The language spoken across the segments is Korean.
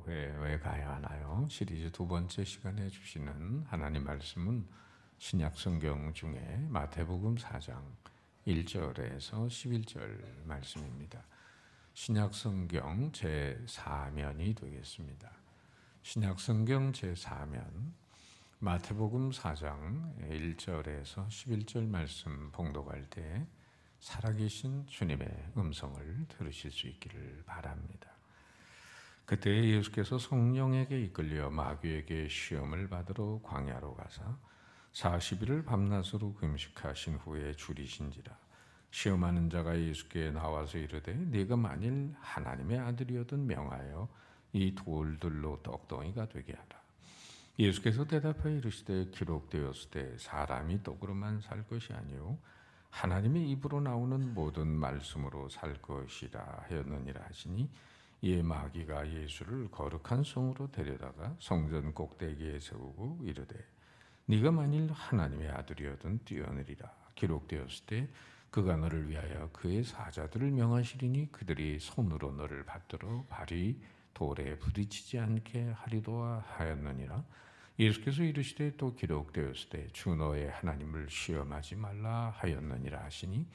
교회에 가야 하나요? 시리즈 두 번째 시간에 주시는 하나님 말씀은 신약 성경 중에 마태복음 4장 1절에서 11절 말씀입니다. 신약 성경 제4면이 되겠습니다. 신약 성경 제4면 마태복음 4장 1절에서 11절 말씀 봉독할 때 살아계신 주님의 음성을 들으실 수 있기를 바랍니다. 그때 예수께서 성령에게 이끌려 마귀에게 시험을 받으러 광야로 가사 40일을 밤낮으로 금식하신 후에 줄이신지라. 시험하는 자가 예수께 나와서 이르되 네가 만일 하나님의 아들이거든 명하여 이 돌들로 떡덩이가 되게 하라. 예수께서 대답하여 이르시되 기록되었을 때 사람이 떡으로만 살 것이 아니요 하나님의 입으로 나오는 모든 말씀으로 살 것이라 하였느니라 하시니, 이에 마귀가 예수를 거룩한 성으로 데려다가 성전 꼭대기에 세우고 이르되 네가 만일 하나님의 아들이거든 뛰어내리라. 기록되었을 때 그가 너를 위하여 그의 사자들을 명하시리니 그들이 손으로 너를 받들어 발이 돌에 부딪히지 않게 하리도다 하였느니라. 예수께서 이르시되 또 기록되었을 때 주 너의 하나님을 시험하지 말라 하였느니라 하시니,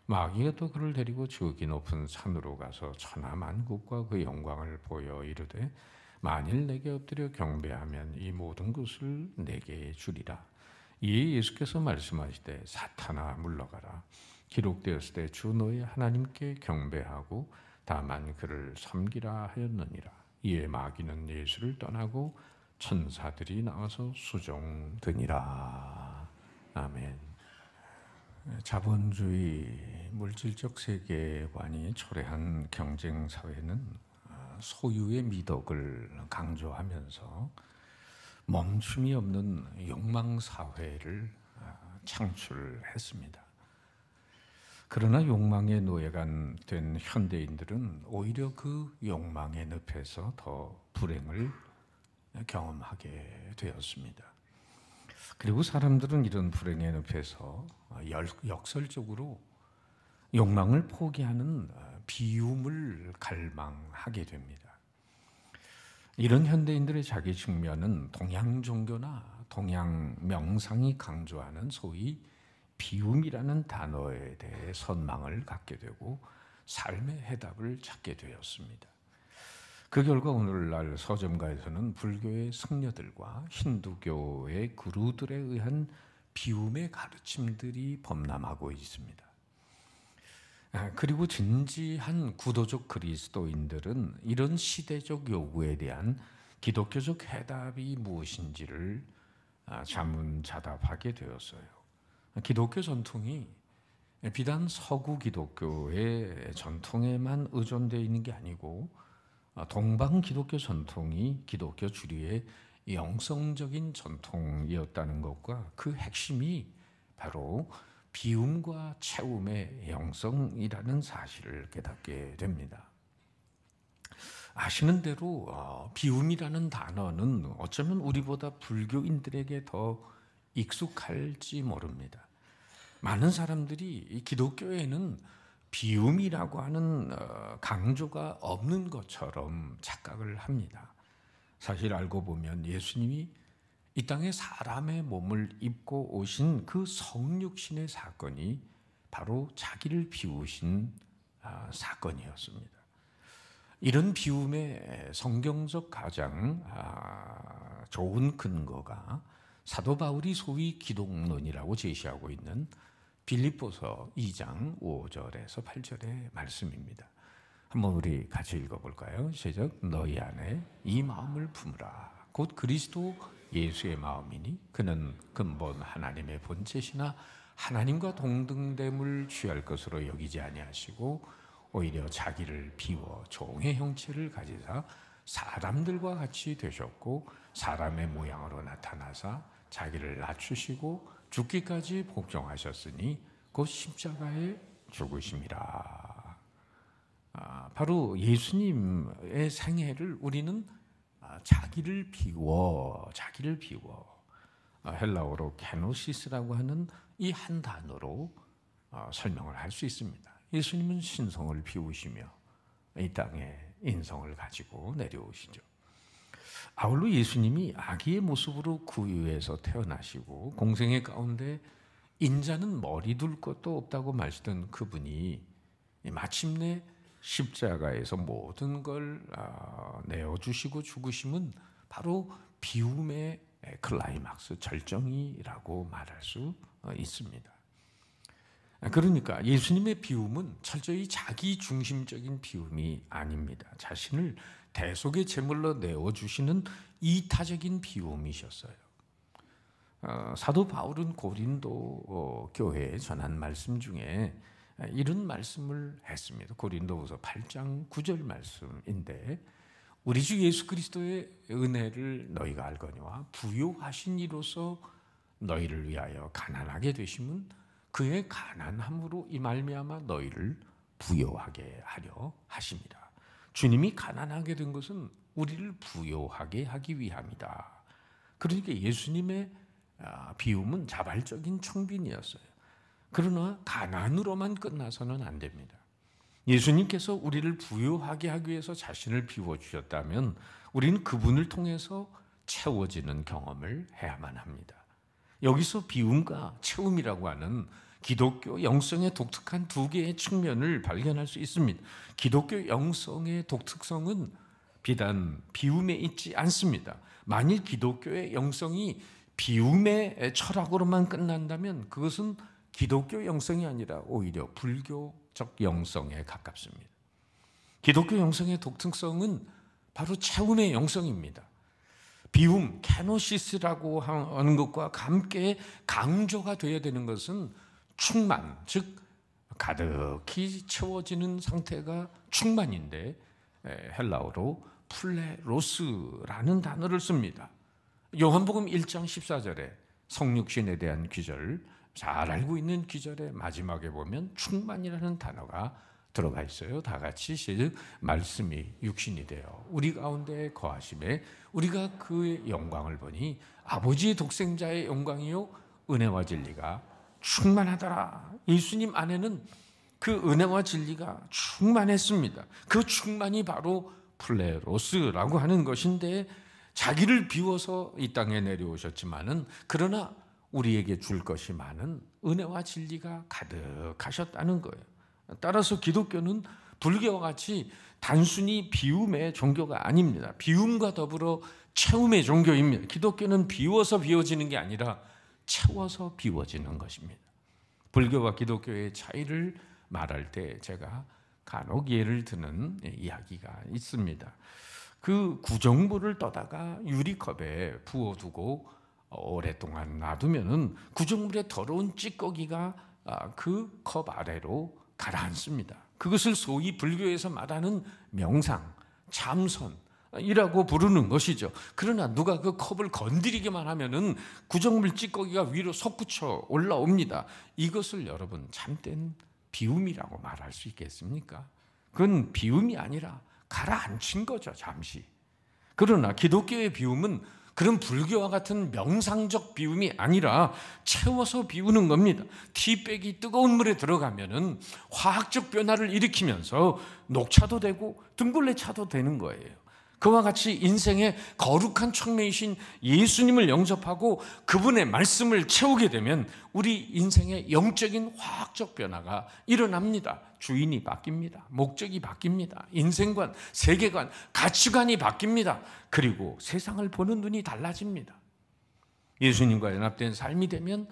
마귀가 또 그를 데리고 저기 높은 산으로 가서 천하 만국과 그 영광을 보여 이르되 만일 내게 엎드려 경배하면 이 모든 것을 내게 주리라. 이에 예수께서 말씀하시되 사탄아 물러가라. 기록되었을 때 주 너의 하나님께 경배하고 다만 그를 섬기라 하였느니라. 이에 마귀는 예수를 떠나고 천사들이 나와서 수종드니라. 아멘. 자본주의 물질적 세계관이 초래한 경쟁 사회는 소유의 미덕을 강조하면서 멈춤이 없는 욕망 사회를 창출했습니다. 그러나 욕망의 노예가 된 현대인들은 오히려 그 욕망의 늪에서 더 불행을 경험하게 되었습니다. 그리고 사람들은 이런 불행의 늪에서 역설적으로 욕망을 포기하는 비움을 갈망하게 됩니다. 이런 현대인들의 자기 측면은 동양 종교나 동양 명상이 강조하는 소위 비움이라는 단어에 대해 선망을 갖게 되고 삶의 해답을 찾게 되었습니다. 그 결과 오늘날 서점가에서는 불교의 승려들과 힌두교의 구루들에 의한 비움의 가르침들이 범람하고 있습니다. 그리고 진지한 구도적 그리스도인들은 이런 시대적 요구에 대한 기독교적 해답이 무엇인지를 자문자답하게 되었어요. 기독교 전통이 비단 서구 기독교의 전통에만 의존되어 있는 게 아니고 동방 기독교 전통이 기독교 주류의 영성적인 전통이었다는 것과 그 핵심이 바로 비움과 채움의 영성이라는 사실을 깨닫게 됩니다. 아시는 대로 비움이라는 단어는 어쩌면 우리보다 불교인들에게 더 익숙할지 모릅니다. 많은 사람들이 이 기독교에는 비움이라고 하는 강조가 없는 것처럼 착각을 합니다. 사실 알고 보면 예수님이 이 땅에 사람의 몸을 입고 오신 그 성육신의 사건이 바로 자기를 비우신 사건이었습니다. 이런 비움의 성경적 가장 좋은 근거가 사도 바울이 소위 기독론이라고 제시하고 있는 빌립보서 2장 5절에서 8절의 말씀입니다. 한번 우리 같이 읽어볼까요? 시작. 너희 안에 이 마음을 품으라. 곧 그리스도 예수의 마음이니 그는 근본 하나님의 본체시나 하나님과 동등됨을 취할 것으로 여기지 아니하시고 오히려 자기를 비워 종의 형체를 가지사 사람들과 같이 되셨고 사람의 모양으로 나타나사 자기를 낮추시고 죽기까지 복종하셨으니 곧 십자가에 죽으심이라. 바로 예수님의 생애를 우리는 자기를 비워 헬라어로 게노시스라고 하는 이 한 단어로 설명을 할 수 있습니다. 예수님은 신성을 비우시며 이 땅에 인성을 가지고 내려오시죠. 아울러 예수님이 아기의 모습으로 구유에서 태어나시고 공생의 가운데 인자는 머리 둘 것도 없다고 말씀하던 그분이 마침내 십자가에서 모든 걸 내어주시고 죽으심은 바로 비움의 클라이막스, 절정이라고 말할 수 있습니다. 그러니까 예수님의 비움은 철저히 자기 중심적인 비움이 아닙니다. 자신을 대속의 제물로 내어주시는 이타적인 비움이셨어요. 사도 바울은 고린도 교회에 전한 말씀 중에 이런 말씀을 했습니다. 고린도후서 8장 9절 말씀인데, 우리 주 예수 그리스도의 은혜를 너희가 알거니와 부요하신 이로서 너희를 위하여 가난하게 되심은 그의 가난함으로 이 말미암아 너희를 부요하게 하려 하십니다. 주님이 가난하게 된 것은 우리를 부요하게 하기 위함이다. 그러니까 예수님의 비움은 자발적인 청빈이었어요. 그러나 가난으로만 끝나서는 안 됩니다. 예수님께서 우리를 부요하게 하기 위해서 자신을 비워주셨다면 우리는 그분을 통해서 채워지는 경험을 해야만 합니다. 여기서 비움과 채움이라고 하는 기독교 영성의 독특한 두 개의 측면을 발견할 수 있습니다. 기독교 영성의 독특성은 비단 비움에 있지 않습니다. 만일 기독교의 영성이 비움의 철학으로만 끝난다면 그것은 기독교 영성이 아니라 오히려 불교적 영성에 가깝습니다. 기독교 영성의 독특성은 바로 채움의 영성입니다. 비움, 케노시스라고 하는 것과 함께 강조가 되어야 되는 것은 충만, 즉 가득히 채워지는 상태가 충만인데 헬라어로 플레로스라는 단어를 씁니다. 요한복음 1장 14절에 성육신에 대한 귀절, 잘 알고 있는 귀절의 마지막에 보면 충만이라는 단어가 들어가 있어요. 다 같이 시작. 말씀이 육신이 되어 우리 가운데 거하심에 우리가 그의 영광을 보니 아버지의 독생자의 영광이요 은혜와 진리가 충만하더라. 예수님 안에는 그 은혜와 진리가 충만했습니다. 그 충만이 바로 플레로스라고 하는 것인데, 자기를 비워서 이 땅에 내려오셨지만은 그러나 우리에게 줄 것이 많은 은혜와 진리가 가득하셨다는 거예요. 따라서 기독교는 불교와 같이 단순히 비움의 종교가 아닙니다. 비움과 더불어 채움의 종교입니다. 기독교는 비워서 비워지는 게 아니라 채워서 비워지는 것입니다. 불교와 기독교의 차이를 말할 때 제가 간혹 예를 드는 이야기가 있습니다. 그 구정물을 떠다가 유리컵에 부어두고 오랫동안 놔두면은 구정물의 더러운 찌꺼기가 그 컵 아래로 가라앉습니다. 그것을 소위 불교에서 말하는 명상, 참선이라고 부르는 것이죠. 그러나 누가 그 컵을 건드리기만 하면은 구정물 찌꺼기가 위로 솟구쳐 올라옵니다. 이것을 여러분 참된 비움이라고 말할 수 있겠습니까? 그건 비움이 아니라 가라앉힌 거죠, 잠시. 그러나 기독교의 비움은 그런 불교와 같은 명상적 비움이 아니라 채워서 비우는 겁니다. 티백이 뜨거운 물에 들어가면은 화학적 변화를 일으키면서 녹차도 되고 등불레차도 되는 거예요. 그와 같이 인생의 거룩한 청매이신 예수님을 영접하고 그분의 말씀을 채우게 되면 우리 인생의 영적인 화학적 변화가 일어납니다. 주인이 바뀝니다. 목적이 바뀝니다. 인생관, 세계관, 가치관이 바뀝니다. 그리고 세상을 보는 눈이 달라집니다. 예수님과 연합된 삶이 되면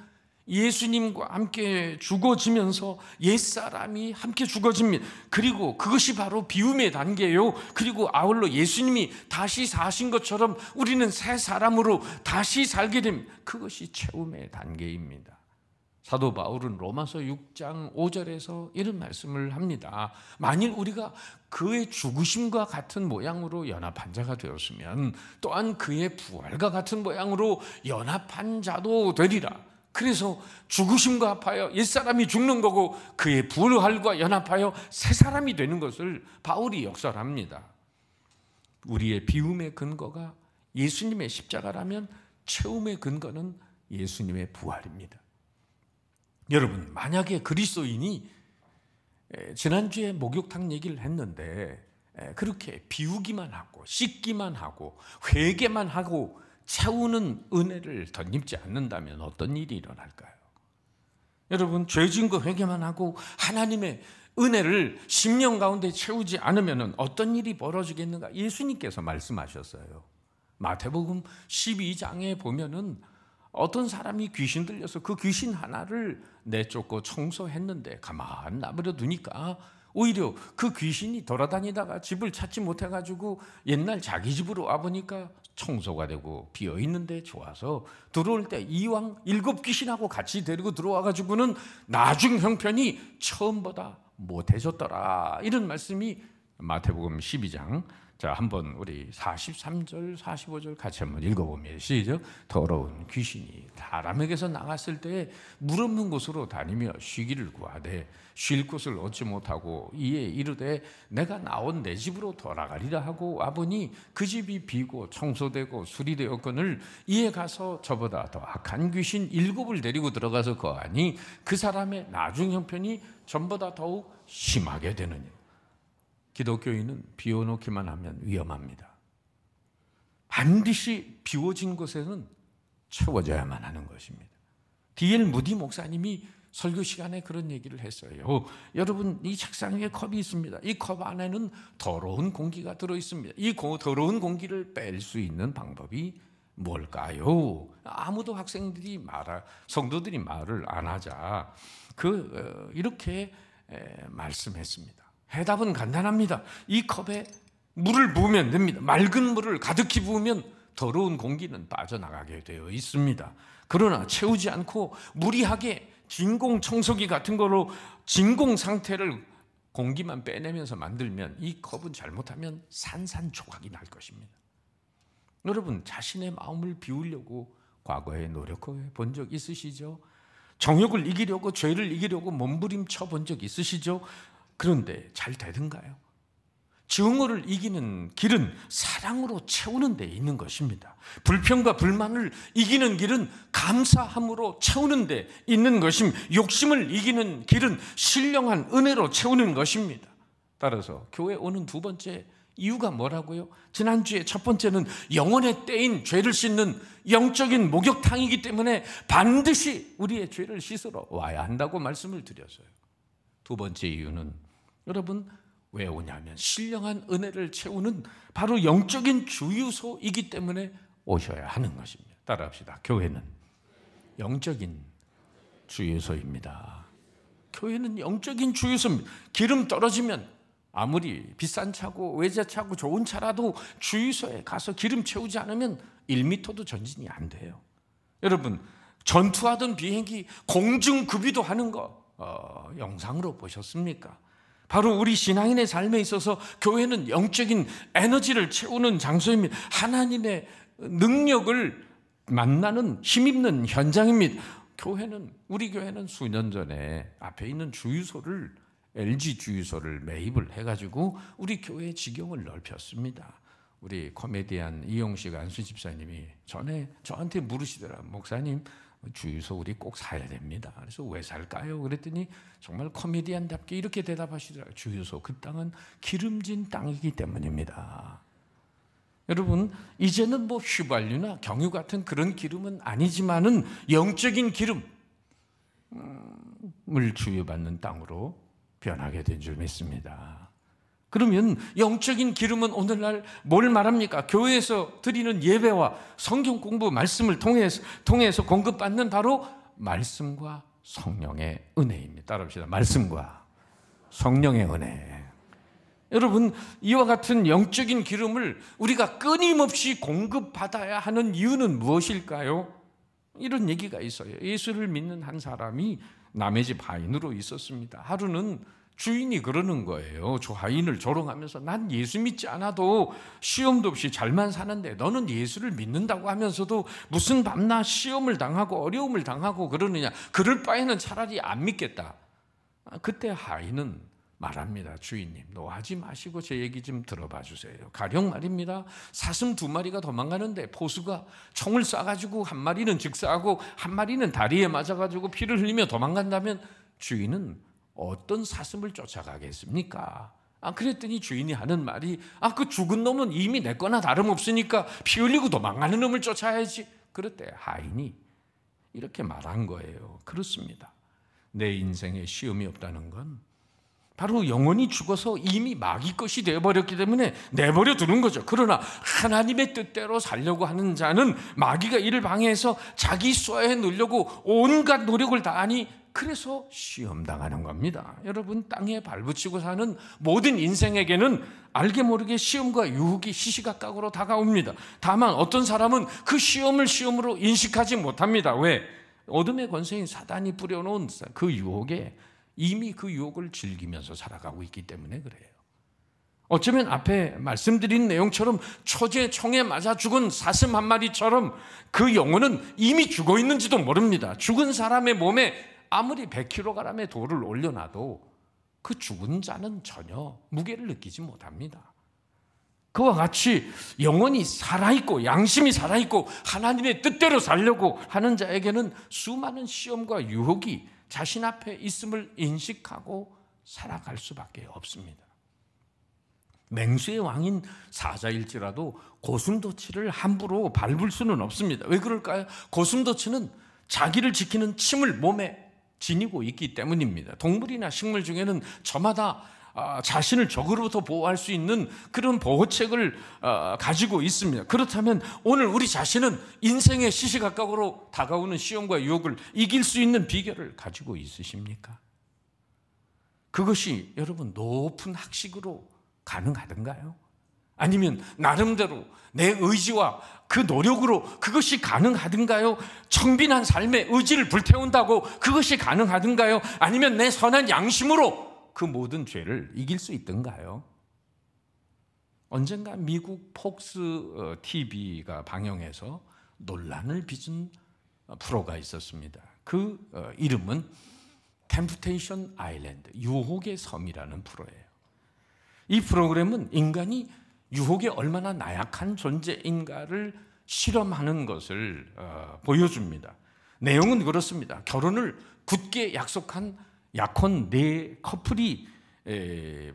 예수님과 함께 죽어지면서 옛사람이 함께 죽어집니다. 그리고 그것이 바로 비움의 단계예요. 그리고 아울러 예수님이 다시 사신 것처럼 우리는 새 사람으로 다시 살게 됩니다. 그것이 채움의 단계입니다. 사도 바울은 로마서 6장 5절에서 이런 말씀을 합니다. 만일 우리가 그의 죽으심과 같은 모양으로 연합한 자가 되었으면 또한 그의 부활과 같은 모양으로 연합한 자도 되리라. 그래서 죽으심과 합하여 옛사람이 죽는 거고 그의 부활과 연합하여 새 사람이 되는 것을 바울이 역설합니다. 우리의 비움의 근거가 예수님의 십자가라면 채움의 근거는 예수님의 부활입니다. 여러분, 만약에 그리스도인이 지난주에 목욕탕 얘기를 했는데 그렇게 비우기만 하고 씻기만 하고 회개만 하고 채우는 은혜를 덧입지 않는다면 어떤 일이 일어날까요? 여러분, 죄진 거 회개만 하고 하나님의 은혜를 심령 가운데 채우지 않으면 어떤 일이 벌어지겠는가? 예수님께서 말씀하셨어요. 마태복음 12장에 보면은 어떤 사람이 귀신 들려서 그 귀신 하나를 내쫓고 청소했는데 가만 놔버려 두니까 오히려 그 귀신이 돌아다니다가 집을 찾지 못해가지고 옛날 자기 집으로 와보니까 청소가 되고 비어있는데 좋아서 들어올 때 이왕 7 귀신하고 같이 데리고 들어와가지고는 나중 형편이 처음보다 못해졌더라. 이런 말씀이 마태복음 12장. 자, 한번 우리 43절, 45절 같이 한번 읽어보면 시작. 더러운 귀신이 사람에게서 나갔을 때 물 없는 곳으로 다니며 쉬기를 구하되 쉴 곳을 얻지 못하고 이에 이르되 내가 나온 내 집으로 돌아가리라 하고 와보니 그 집이 비고 청소되고 수리되었거늘 이에 가서 저보다 더 악한 귀신 7을 데리고 들어가서 거하니 그 사람의 나중 형편이 전보다 더욱 심하게 되느니. 기독교인은 비워놓기만 하면 위험합니다. 반드시 비워진 곳에는 채워져야만 하는 것입니다. D.L. 무디 목사님이 설교 시간에 그런 얘기를 했어요. 여러분, 이 책상 위에 컵이 있습니다. 이 컵 안에는 더러운 공기가 들어있습니다. 이 더러운 공기를 뺄 수 있는 방법이 뭘까요? 아무도 성도들이 말을 안 하자 이렇게 말씀했습니다. 해답은 간단합니다. 이 컵에 물을 부으면 됩니다. 맑은 물을 가득히 부으면 더러운 공기는 빠져나가게 되어 있습니다. 그러나 채우지 않고 무리하게 진공 청소기 같은 거로 진공 상태를 공기만 빼내면서 만들면 이 컵은 잘못하면 산산조각이 날 것입니다. 여러분, 자신의 마음을 비우려고 과거에 노력해 본 적 있으시죠? 정욕을 이기려고, 죄를 이기려고 몸부림쳐 본 적 있으시죠? 그런데 잘 되던가요? 증오를 이기는 길은 사랑으로 채우는 데 있는 것입니다. 불평과 불만을 이기는 길은 감사함으로 채우는 데 있는 것입니다. 욕심을 이기는 길은 신령한 은혜로 채우는 것입니다. 따라서 교회 오는 두 번째 이유가 뭐라고요? 지난주에 첫 번째는 영혼의 때인 죄를 씻는 영적인 목욕탕이기 때문에 반드시 우리의 죄를 씻으러 와야 한다고 말씀을 드렸어요. 두 번째 이유는 여러분 왜 오냐면 신령한 은혜를 채우는 바로 영적인 주유소이기 때문에 오셔야 하는 것입니다. 따라합시다. 교회는 영적인 주유소입니다. 교회는 영적인 주유소입니다. 기름 떨어지면 아무리 비싼 차고 외제차고 좋은 차라도 주유소에 가서 기름 채우지 않으면 1m도 전진이 안 돼요. 여러분, 전투하던 비행기 공중급유도 하는 거 영상으로 보셨습니까? 바로 우리 신앙인의 삶에 있어서 교회는 영적인 에너지를 채우는 장소입니다. 하나님의 능력을 만나는 힘입는 현장입니다. 우리 교회는 수년 전에 앞에 있는 주유소를 LG 주유소를 매입을 해가지고 우리 교회의 지경을 넓혔습니다. 우리 코미디언 이용식 안수 집사님이 전에 저한테 물으시더라. 목사님, 주유소 우리 꼭 사야 됩니다. 그래서 왜 살까요? 그랬더니 정말 코미디언답게 이렇게 대답하시더라고요. 주유소, 그 땅은 기름진 땅이기 때문입니다. 여러분, 이제는 뭐 휘발유나 경유 같은 그런 기름은 아니지만은 영적인 기름을 주유받는 땅으로 변하게 된 줄 믿습니다. 그러면 영적인 기름은 오늘날 뭘 말합니까? 교회에서 드리는 예배와 성경 공부, 말씀을 통해서 공급받는 바로 말씀과 성령의 은혜입니다. 따라합시다. 말씀과 성령의 은혜. 여러분, 이와 같은 영적인 기름을 우리가 끊임없이 공급받아야 하는 이유는 무엇일까요? 이런 얘기가 있어요. 예수를 믿는 한 사람이 남의 집 하인으로 있었습니다. 하루는 주인이 그러는 거예요. 저 하인을 조롱하면서 난 예수 믿지 않아도 시험도 없이 잘만 사는데 너는 예수를 믿는다고 하면서도 무슨 밤낮 시험을 당하고 어려움을 당하고 그러느냐. 그럴 바에는 차라리 안 믿겠다. 그때 하인은 말합니다. 주인님, 노하지 마시고 제 얘기 좀 들어봐 주세요. 가령 말입니다. 사슴 2마리가 도망가는데 포수가 총을 쏴가지고 한 마리는 즉사하고 한 마리는 다리에 맞아가지고 피를 흘리며 도망간다면 주인은 어떤 사슴을 쫓아가겠습니까? 그랬더니 주인이 하는 말이 그 죽은 놈은 이미 내 거나 다름없으니까 피 흘리고 도망가는 놈을 쫓아야지. 그랬대. 하인이 이렇게 말한 거예요. 그렇습니다. 내 인생에 시험이 없다는 건 바로 영혼이 죽어서 이미 마귀 것이 되어버렸기 때문에 내버려 두는 거죠. 그러나 하나님의 뜻대로 살려고 하는 자는 마귀가 이를 방해해서 자기 쏘에 누려고 온갖 노력을 다하니 그래서 시험당하는 겁니다. 여러분, 땅에 발붙이고 사는 모든 인생에게는 알게 모르게 시험과 유혹이 시시각각으로 다가옵니다. 다만 어떤 사람은 그 시험을 시험으로 인식하지 못합니다. 왜? 어둠의 권세인 사단이 뿌려놓은 그 유혹에 이미 그 유혹을 즐기면서 살아가고 있기 때문에 그래요. 어쩌면 앞에 말씀드린 내용처럼 초제 총에 맞아 죽은 사슴 한 마리처럼 그 영혼은 이미 죽어 있는지도 모릅니다. 죽은 사람의 몸에 아무리 100kg의 돌을 올려놔도 그 죽은 자는 전혀 무게를 느끼지 못합니다. 그와 같이 영혼이 살아있고 양심이 살아있고 하나님의 뜻대로 살려고 하는 자에게는 수많은 시험과 유혹이 자신 앞에 있음을 인식하고 살아갈 수밖에 없습니다. 맹수의 왕인 사자일지라도 고슴도치를 함부로 밟을 수는 없습니다. 왜 그럴까요? 고슴도치는 자기를 지키는 침을 몸에 지니고 있기 때문입니다. 동물이나 식물 중에는 저마다 자신을 적으로부터 보호할 수 있는 그런 보호책을 가지고 있습니다. 그렇다면 오늘 우리 자신은 인생의 시시각각으로 다가오는 시험과 유혹을 이길 수 있는 비결을 가지고 있으십니까? 그것이 여러분 높은 학식으로 가능하던가요? 아니면 나름대로 내 의지와 그 노력으로 그것이 가능하던가요? 청빈한 삶의 의지를 불태운다고 그것이 가능하던가요? 아니면 내 선한 양심으로 그 모든 죄를 이길 수 있던가요? 언젠가 미국 폭스 TV가 방영해서 논란을 빚은 프로가 있었습니다. 그 이름은 템프테이션 아일랜드, 유혹의 섬이라는 프로예요. 이 프로그램은 인간이 유혹에 얼마나 나약한 존재인가를 실험하는 것을 보여줍니다. 내용은 그렇습니다. 결혼을 굳게 약속한 약혼 네 커플이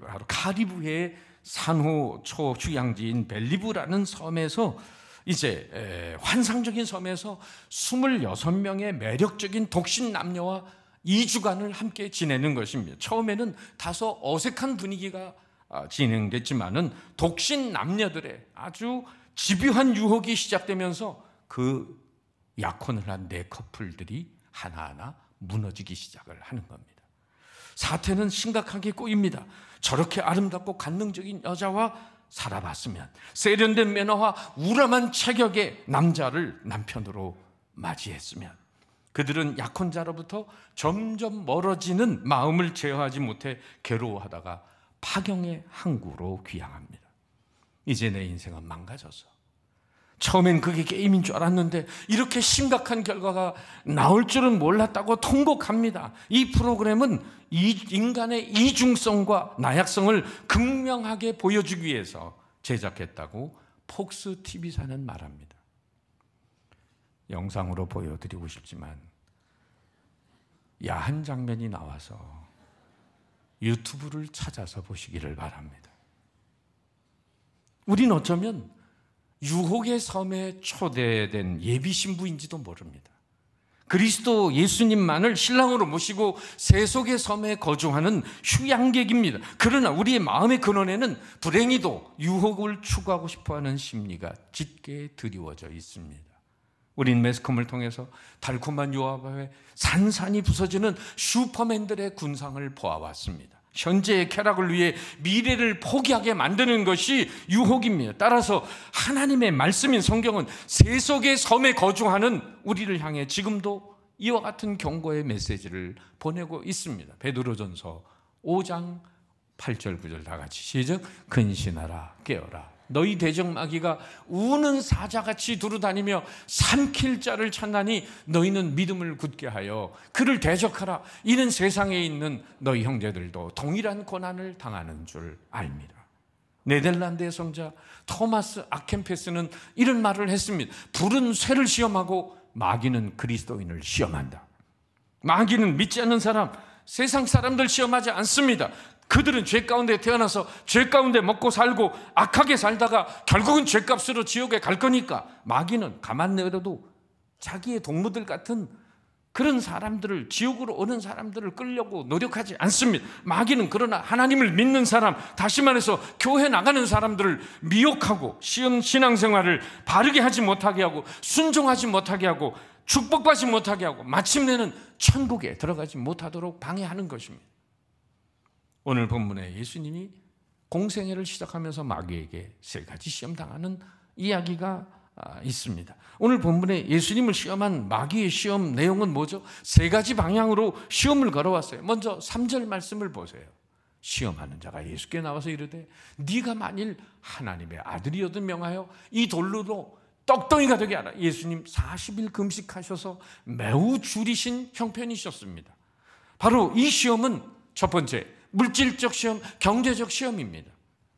바로 카리브해의 산호 초휴양지인 벨리브라는 섬에서 이제 환상적인 섬에서 26명의 매력적인 독신 남녀와 2주간을 함께 지내는 것입니다. 처음에는 다소 어색한 분위기가 진행됐지만은 독신 남녀들의 아주 집요한 유혹이 시작되면서 그 약혼을 한 네 커플들이 하나하나 무너지기 시작을 하는 겁니다. 사태는 심각하게 꼬입니다. 저렇게 아름답고 관능적인 여자와 살아봤으면 세련된 매너와 우람한 체격의 남자를 남편으로 맞이했으면 그들은 약혼자로부터 점점 멀어지는 마음을 제어하지 못해 괴로워하다가 파경의 항구로 귀향합니다. 이제 내 인생은 망가졌어. 처음엔 그게 게임인 줄 알았는데 이렇게 심각한 결과가 나올 줄은 몰랐다고 통곡합니다. 이 프로그램은 인간의 이중성과 나약성을 극명하게 보여주기 위해서 제작했다고 폭스 TV사는 말합니다. 영상으로 보여드리고 싶지만 야한 장면이 나와서 유튜브를 찾아서 보시기를 바랍니다. 우린 어쩌면 유혹의 섬에 초대된 예비 신부인지도 모릅니다. 그리스도 예수님만을 신랑으로 모시고 세속의 섬에 거주하는 휴양객입니다. 그러나 우리의 마음의 근원에는 불행히도 유혹을 추구하고 싶어하는 심리가 짙게 드리워져 있습니다. 우린 매스컴을 통해서 달콤한 유화밥에 산산이 부서지는 슈퍼맨들의 군상을 보아왔습니다. 현재의 쾌락을 위해 미래를 포기하게 만드는 것이 유혹입니다. 따라서 하나님의 말씀인 성경은 세속의 섬에 거주하는 우리를 향해 지금도 이와 같은 경고의 메시지를 보내고 있습니다. 베드로전서 5장 8절 9절 다 같이 시작. 근신하라 깨어라. 너희 대적 마귀가 우는 사자같이 두루다니며 삼킬 자를 찾나니 너희는 믿음을 굳게 하여 그를 대적하라. 이는 세상에 있는 너희 형제들도 동일한 고난을 당하는 줄 압니다. 네덜란드의 성자 토마스 아켄페스는 이런 말을 했습니다. 불은 쇠를 시험하고 마귀는 그리스도인을 시험한다. 마귀는 믿지 않는 사람, 세상 사람들 시험하지 않습니다. 그들은 죄 가운데 태어나서 죄 가운데 먹고 살고 악하게 살다가 결국은 죄값으로 지옥에 갈 거니까 마귀는 가만 내려도 자기의 동무들 같은 그런 사람들을, 지옥으로 오는 사람들을 끌려고 노력하지 않습니다. 마귀는 그러나 하나님을 믿는 사람, 다시 말해서 교회 나가는 사람들을 미혹하고 신앙생활을 바르게 하지 못하게 하고 순종하지 못하게 하고 축복받지 못하게 하고 마침내는 천국에 들어가지 못하도록 방해하는 것입니다. 오늘 본문에 예수님이 공생애를 시작하면서 마귀에게 3가지 시험당하는 이야기가 있습니다. 오늘 본문에 예수님을 시험한 마귀의 시험 내용은 뭐죠? 3가지 방향으로 시험을 걸어왔어요. 먼저 3절 말씀을 보세요. 시험하는 자가 예수께 나와서 이르되 네가 만일 하나님의 아들이어든 명하여 이 돌로도 떡덩이가 되게 하라. 예수님 40일 금식하셔서 매우 줄이신 형편이셨습니다. 바로 이 시험은 첫 번째 물질적 시험, 경제적 시험입니다.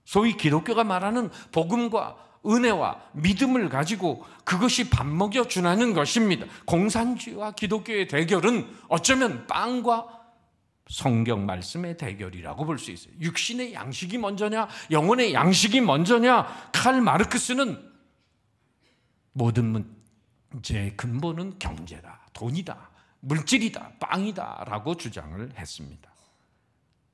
소위 기독교가 말하는 복음과 은혜와 믿음을 가지고 그것이 밥 먹여주는 것입니다. 공산주의와 기독교의 대결은 어쩌면 빵과 성경 말씀의 대결이라고 볼 수 있어요. 육신의 양식이 먼저냐 영혼의 양식이 먼저냐. 칼 마르크스는 모든 문제의 근본은 경제다, 돈이다, 물질이다, 빵이다 라고 주장을 했습니다.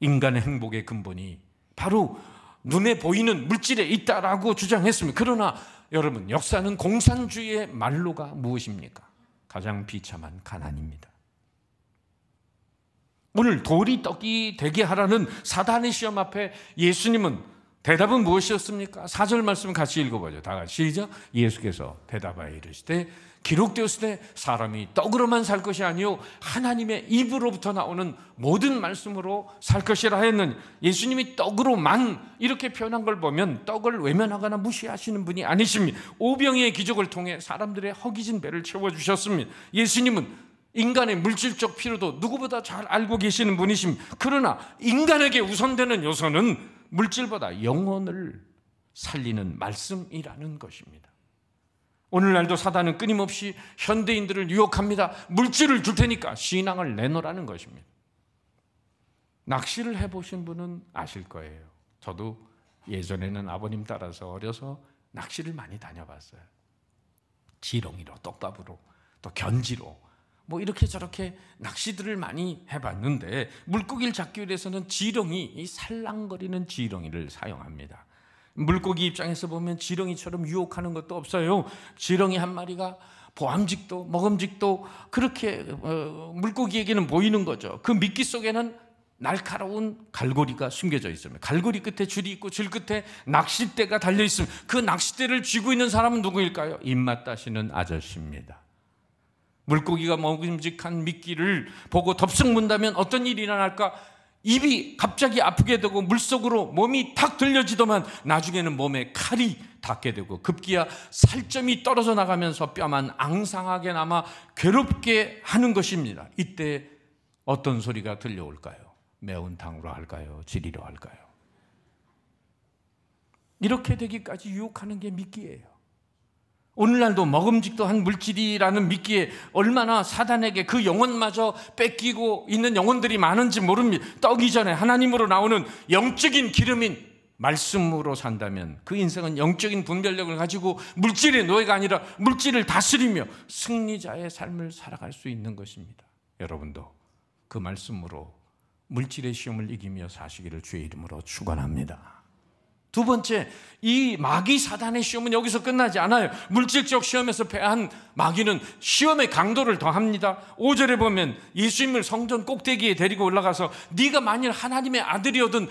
인간의 행복의 근본이 바로 눈에 보이는 물질에 있다라고 주장했습니다. 그러나 여러분, 역사는 공산주의의 말로가 무엇입니까? 가장 비참한 가난입니다. 오늘 돌이 떡이 되게 하라는 사단의 시험 앞에 예수님은 대답은 무엇이었습니까? 4절 말씀 같이 읽어보죠. 다 같이 시작. 예수께서 대답하여 이르시되 기록되었을 때 사람이 떡으로만 살 것이 아니요 하나님의 입으로부터 나오는 모든 말씀으로 살 것이라 했느니, 예수님이 떡으로만 이렇게 표현한 걸 보면 떡을 외면하거나 무시하시는 분이 아니십니다. 오병이의 기적을 통해 사람들의 허기진 배를 채워주셨습니다. 예수님은 인간의 물질적 필요도 누구보다 잘 알고 계시는 분이십니다. 그러나 인간에게 우선되는 요소는 물질보다 영혼을 살리는 말씀이라는 것입니다. 오늘날도 사단은 끊임없이 현대인들을 유혹합니다. 물질을 줄 테니까 신앙을 내놓으라는 것입니다. 낚시를 해보신 분은 아실 거예요. 저도 예전에는 아버님 따라서 어려서 낚시를 많이 다녀봤어요. 지렁이로, 떡밥으로, 또 견지로 뭐 이렇게 저렇게 낚시들을 많이 해봤는데, 물고기를 잡기 위해서는 지렁이, 이 살랑거리는 지렁이를 사용합니다. 물고기 입장에서 보면 지렁이처럼 유혹하는 것도 없어요. 지렁이 한 마리가 보암직도 먹음직도 그렇게 물고기에게는 보이는 거죠. 그 미끼 속에는 날카로운 갈고리가 숨겨져 있습니다. 갈고리 끝에 줄이 있고 줄 끝에 낚싯대가 달려 있습니다. 그 낚싯대를 쥐고 있는 사람은 누구일까요? 입맛 따시는 아저씨입니다. 물고기가 먹음직한 미끼를 보고 덥석 문다면 어떤 일이 일어날까? 입이 갑자기 아프게 되고 물속으로 몸이 탁 들려지더만 나중에는 몸에 칼이 닿게 되고 급기야 살점이 떨어져 나가면서 뼈만 앙상하게 남아 괴롭게 하는 것입니다. 이때 어떤 소리가 들려올까요? 매운탕으로 할까요? 지리로 할까요? 이렇게 되기까지 유혹하는 게 미끼예요. 오늘날도 먹음직도 한 물질이라는 미끼에 얼마나 사단에게 그 영혼마저 뺏기고 있는 영혼들이 많은지 모릅니다. 떡 이전에 하나님으로 나오는 영적인 기름인 말씀으로 산다면 그 인생은 영적인 분별력을 가지고 물질의 노예가 아니라 물질을 다스리며 승리자의 삶을 살아갈 수 있는 것입니다. 여러분도 그 말씀으로 물질의 시험을 이기며 사시기를 주의 이름으로 축원합니다. 두 번째, 이 마귀 사단의 시험은 여기서 끝나지 않아요. 물질적 시험에서 패한 마귀는 시험의 강도를 더합니다. 5절에 보면 예수님을 성전 꼭대기에 데리고 올라가서 네가 만일 하나님의 아들이어든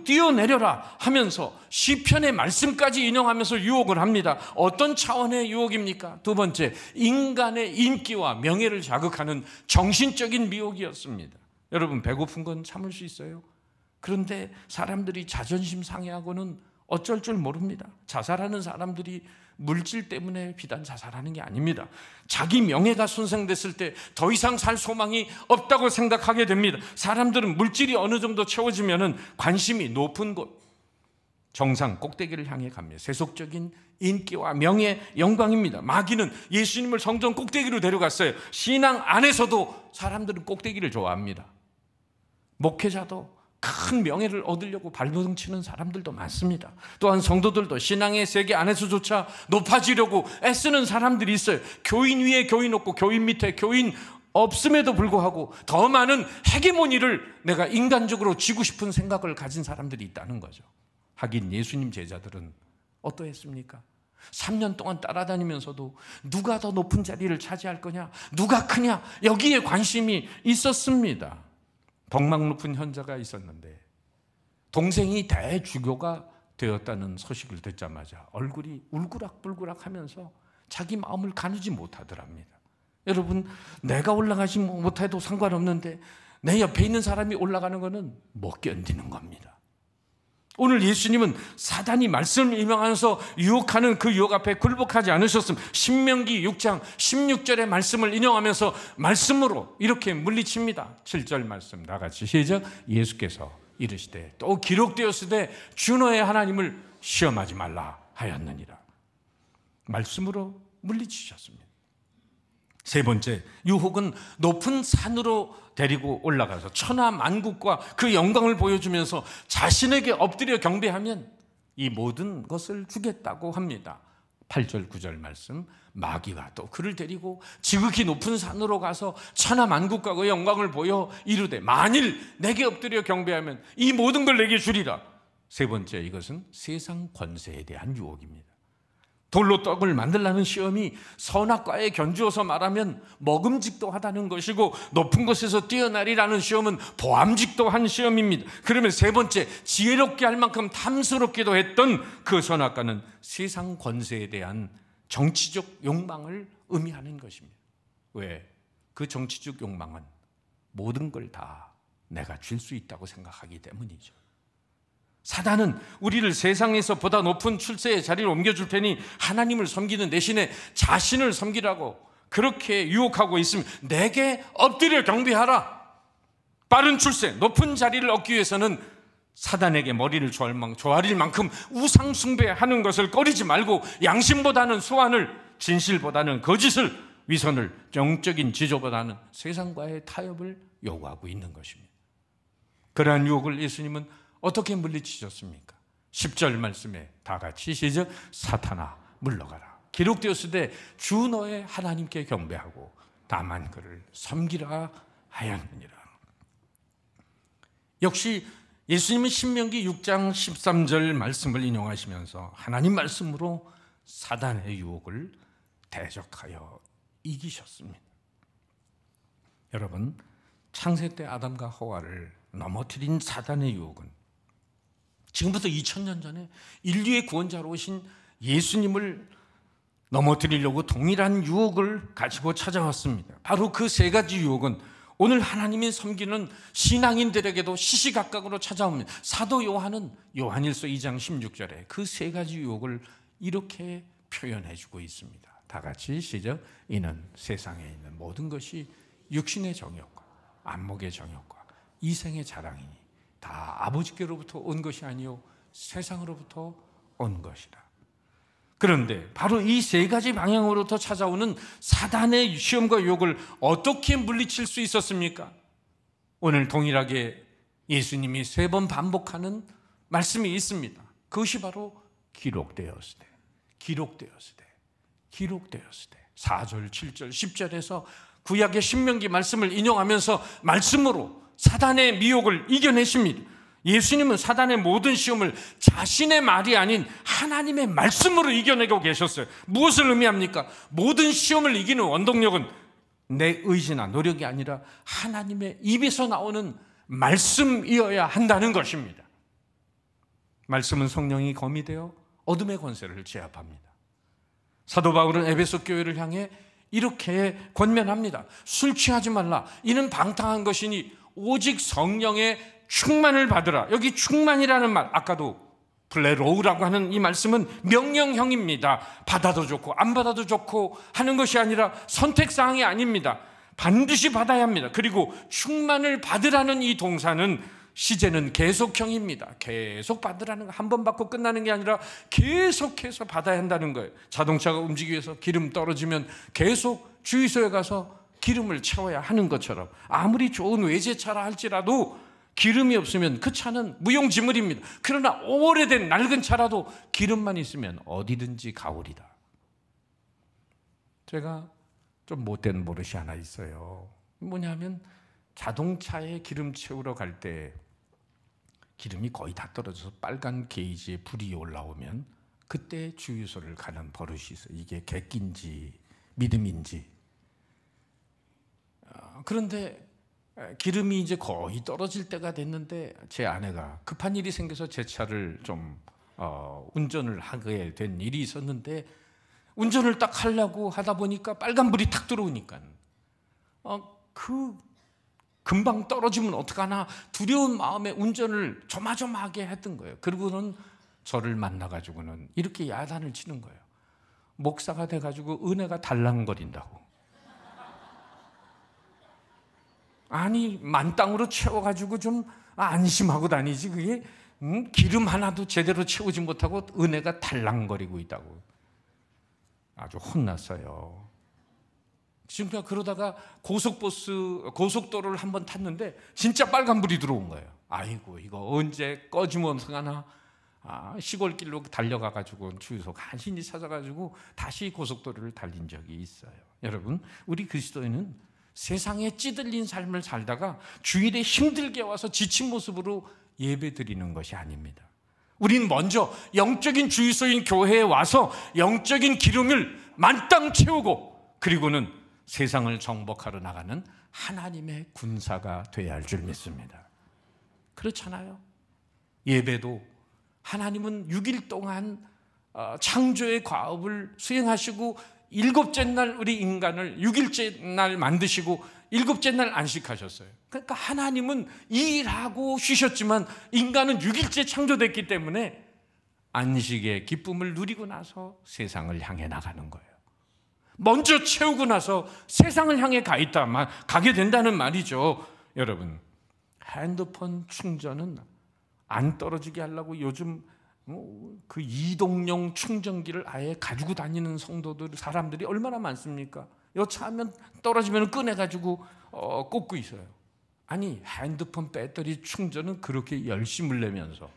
뛰어내려라 하면서 시편의 말씀까지 인용하면서 유혹을 합니다. 어떤 차원의 유혹입니까? 두 번째, 인간의 인기와 명예를 자극하는 정신적인 미혹이었습니다. 여러분, 배고픈 건 참을 수 있어요. 그런데 사람들이 자존심 상해하고는 어쩔 줄 모릅니다. 자살하는 사람들이 물질 때문에 비단 자살하는 게 아닙니다. 자기 명예가 손상됐을 때 더 이상 살 소망이 없다고 생각하게 됩니다. 사람들은 물질이 어느 정도 채워지면 관심이 높은 곳, 정상 꼭대기를 향해 갑니다. 세속적인 인기와 명예, 영광입니다. 마귀는 예수님을 성전 꼭대기로 데려갔어요. 신앙 안에서도 사람들은 꼭대기를 좋아합니다. 목회자도 큰 명예를 얻으려고 발버둥치는 사람들도 많습니다. 또한 성도들도 신앙의 세계 안에서조차 높아지려고 애쓰는 사람들이 있어요. 교인 위에 교인 없고 교인 밑에 교인 없음에도 불구하고 더 많은 헤게모니를 내가 인간적으로 쥐고 싶은 생각을 가진 사람들이 있다는 거죠. 하긴 예수님 제자들은 어떠했습니까? 3년 동안 따라다니면서도 누가 더 높은 자리를 차지할 거냐, 누가 크냐, 여기에 관심이 있었습니다. 덕망 높은 현자가 있었는데 동생이 대주교가 되었다는 소식을 듣자마자 얼굴이 울그락불그락 하면서 자기 마음을 가누지 못하더랍니다. 여러분, 내가 올라가지 못해도 상관없는데 내 옆에 있는 사람이 올라가는 것은 못 견디는 겁니다. 오늘 예수님은 사단이 말씀을 인용하면서 유혹하는 그 유혹 앞에 굴복하지 않으셨음. 신명기 6장 16절의 말씀을 인용하면서 말씀으로 이렇게 물리칩니다. 7절 말씀 다 같이 시작. 예수께서 이르시되 또 기록되었으되 주 너의 하나님을 시험하지 말라 하였느니라. 말씀으로 물리치셨습니다. 세 번째, 유혹은 높은 산으로 데리고 올라가서 천하 만국과 그 영광을 보여주면서 자신에게 엎드려 경배하면 이 모든 것을 주겠다고 합니다. 8절 9절 말씀, 마귀가 또 그를 데리고 지극히 높은 산으로 가서 천하 만국과 그 영광을 보여 이르되 만일 내게 엎드려 경배하면 이 모든 걸 내게 주리라. 세 번째, 이것은 세상 권세에 대한 유혹입니다. 돌로 떡을 만들라는 시험이 선악과에 견주어서 말하면 먹음직도 하다는 것이고, 높은 곳에서 뛰어나리라는 시험은 보암직도 한 시험입니다. 그러면 세 번째, 지혜롭게 할 만큼 탐스럽기도 했던 그 선악과는 세상 권세에 대한 정치적 욕망을 의미하는 것입니다. 왜? 그 정치적 욕망은 모든 걸 다 내가 줄 수 있다고 생각하기 때문이죠. 사단은 우리를 세상에서 보다 높은 출세의 자리를 옮겨줄 테니 하나님을 섬기는 대신에 자신을 섬기라고 그렇게 유혹하고 있으면 내게 엎드려 경배하라. 빠른 출세, 높은 자리를 얻기 위해서는 사단에게 머리를 조아릴 만큼 우상 숭배하는 것을 꺼리지 말고 양심보다는 소환을, 진실보다는 거짓을, 위선을, 영적인 지조보다는 세상과의 타협을 요구하고 있는 것입니다. 그러한 유혹을 예수님은 어떻게 물리치셨습니까? 10절 말씀에 다 같이 시작. 사탄아 물러가라. 기록되었으되 주 너의 하나님께 경배하고 다만 그를 섬기라 하였느니라. 역시 예수님은 신명기 6장 13절 말씀을 인용하시면서 하나님 말씀으로 사단의 유혹을 대적하여 이기셨습니다. 여러분, 창세 때 아담과 하와를 넘어뜨린 사단의 유혹은 지금부터 2000년 전에 인류의 구원자로 오신 예수님을 넘어뜨리려고 동일한 유혹을 가지고 찾아왔습니다. 바로 그 세 가지 유혹은 오늘 하나님이 섬기는 신앙인들에게도 시시각각으로 찾아옵니다. 사도 요한은 요한일서 2장 16절에 그 세 가지 유혹을 이렇게 표현해주고 있습니다. 다 같이 시작. 이는 세상에 있는 모든 것이 육신의 정욕과 안목의 정욕과 이생의 자랑이니 다 아버지께로부터 온 것이 아니요 세상으로부터 온 것이라. 그런데 바로 이 세 가지 방향으로부터 찾아오는 사단의 시험과 유혹을 어떻게 물리칠 수 있었습니까? 오늘 동일하게 예수님이 3번 반복하는 말씀이 있습니다. 그것이 바로 기록되었으되, 기록되었으되, 기록되었으되. 4절, 7절, 10절에서 구약의 신명기 말씀을 인용하면서 말씀으로 사단의 미혹을 이겨내십니다. 예수님은 사단의 모든 시험을 자신의 말이 아닌 하나님의 말씀으로 이겨내고 계셨어요. 무엇을 의미합니까? 모든 시험을 이기는 원동력은 내 의지나 노력이 아니라 하나님의 입에서 나오는 말씀이어야 한다는 것입니다. 말씀은 성령이 검이 되어 어둠의 권세를 제압합니다. 사도 바울은 에베소 교회를 향해 이렇게 권면합니다. 술 취하지 말라. 이는 방탕한 것이니 오직 성령의 충만을 받으라. 여기 충만이라는 말, 아까도 플레로우라고 하는 이 말씀은 명령형입니다. 받아도 좋고 안 받아도 좋고 하는 것이 아니라 선택사항이 아닙니다. 반드시 받아야 합니다. 그리고 충만을 받으라는 이 동사는 시제는 계속형입니다. 계속 받으라는 거, 한 번 받고 끝나는 게 아니라 계속해서 받아야 한다는 거예요. 자동차가 움직이기 위해서 기름 떨어지면 계속 주유소에 가서 기름을 채워야 하는 것처럼 아무리 좋은 외제차라 할지라도 기름이 없으면 그 차는 무용지물입니다. 그러나 오래된 낡은 차라도 기름만 있으면 어디든지 가오리다. 제가 좀 못된 버릇이 하나 있어요. 뭐냐면 자동차에 기름 채우러 갈 때 기름이 거의 다 떨어져서 빨간 게이지에 불이 올라오면 그때 주유소를 가는 버릇이 있어요. 이게 객기인지 믿음인지. 그런데 기름이 이제 거의 떨어질 때가 됐는데 제 아내가 급한 일이 생겨서 제 차를 좀 운전을 하게 된 일이 있었는데 운전을 딱 하려고 하다 보니까 빨간불이 탁 들어오니까 금방 떨어지면 어떡하나 두려운 마음에 운전을 조마조마하게 했던 거예요. 그리고는 저를 만나가지고는 이렇게 야단을 치는 거예요. 목사가 돼가지고 은혜가 달랑거린다고. 아니 만땅으로 채워가지고 좀 안심하고 다니지 그게 기름 하나도 제대로 채우지 못하고 은혜가 달랑거리고 있다고. 아주 혼났어요. 지금 그러다가 고속도로를 한번 탔는데 진짜 빨간불이 들어온 거예요. 아이고 이거 언제 꺼지면 어떡하나. 시골길로 달려가가지고 주유소 간신히 찾아가지고 다시 고속도로를 달린 적이 있어요. 여러분, 우리 그리스도인은 세상에 찌들린 삶을 살다가 주일에 힘들게 와서 지친 모습으로 예배 드리는 것이 아닙니다. 우리는 먼저 영적인 주유소인 교회에 와서 영적인 기름을 만땅 채우고 그리고는 세상을 정복하러 나가는 하나님의 군사가 되어야 할 줄 믿습니다. 그렇잖아요. 예배도 하나님은 6일 동안 창조의 과업을 수행하시고 7째 날 우리 인간을 6일째 날 만드시고 7째 날 안식하셨어요. 그러니까 하나님은 일하고 쉬셨지만 인간은 6일째 창조됐기 때문에 안식의 기쁨을 누리고 나서 세상을 향해 나가는 거예요. 먼저 채우고 나서 세상을 향해 가게 된다는 말이죠. 여러분, 핸드폰 충전은 안 떨어지게 하려고 요즘 그 이동용 충전기를 아예 가지고 다니는 사람들이 얼마나 많습니까? 여차하면 떨어지면 꺼내가지고 꽂고 있어요. 아니 핸드폰 배터리 충전은 그렇게 열심을 내면서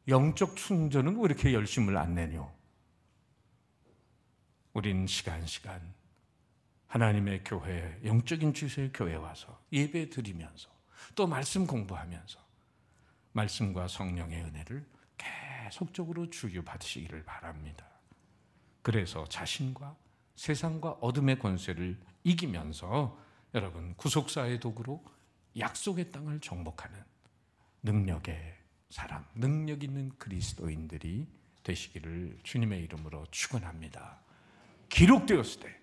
영적 충전은 왜 이렇게 열심을 안 내뇨? 우리는 시간 하나님의 교회, 영적인 주소의 교회에 와서 예배 드리면서 또 말씀 공부하면서 말씀과 성령의 은혜를 계속적으로 주유받으시기를 바랍니다. 그래서 자신과 세상과 어둠의 권세를 이기면서 여러분 구속사의 도구로 약속의 땅을 정복하는 능력의 사람, 능력 있는 그리스도인들이 되시기를 주님의 이름으로 축원합니다. 기록되었을 때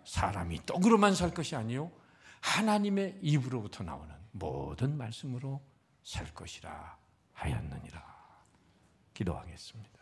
사람이 떡으로만 살 것이 아니요 하나님의 입으로부터 나오는 모든 말씀으로 살 것이라 하였느니라. 기도하겠습니다.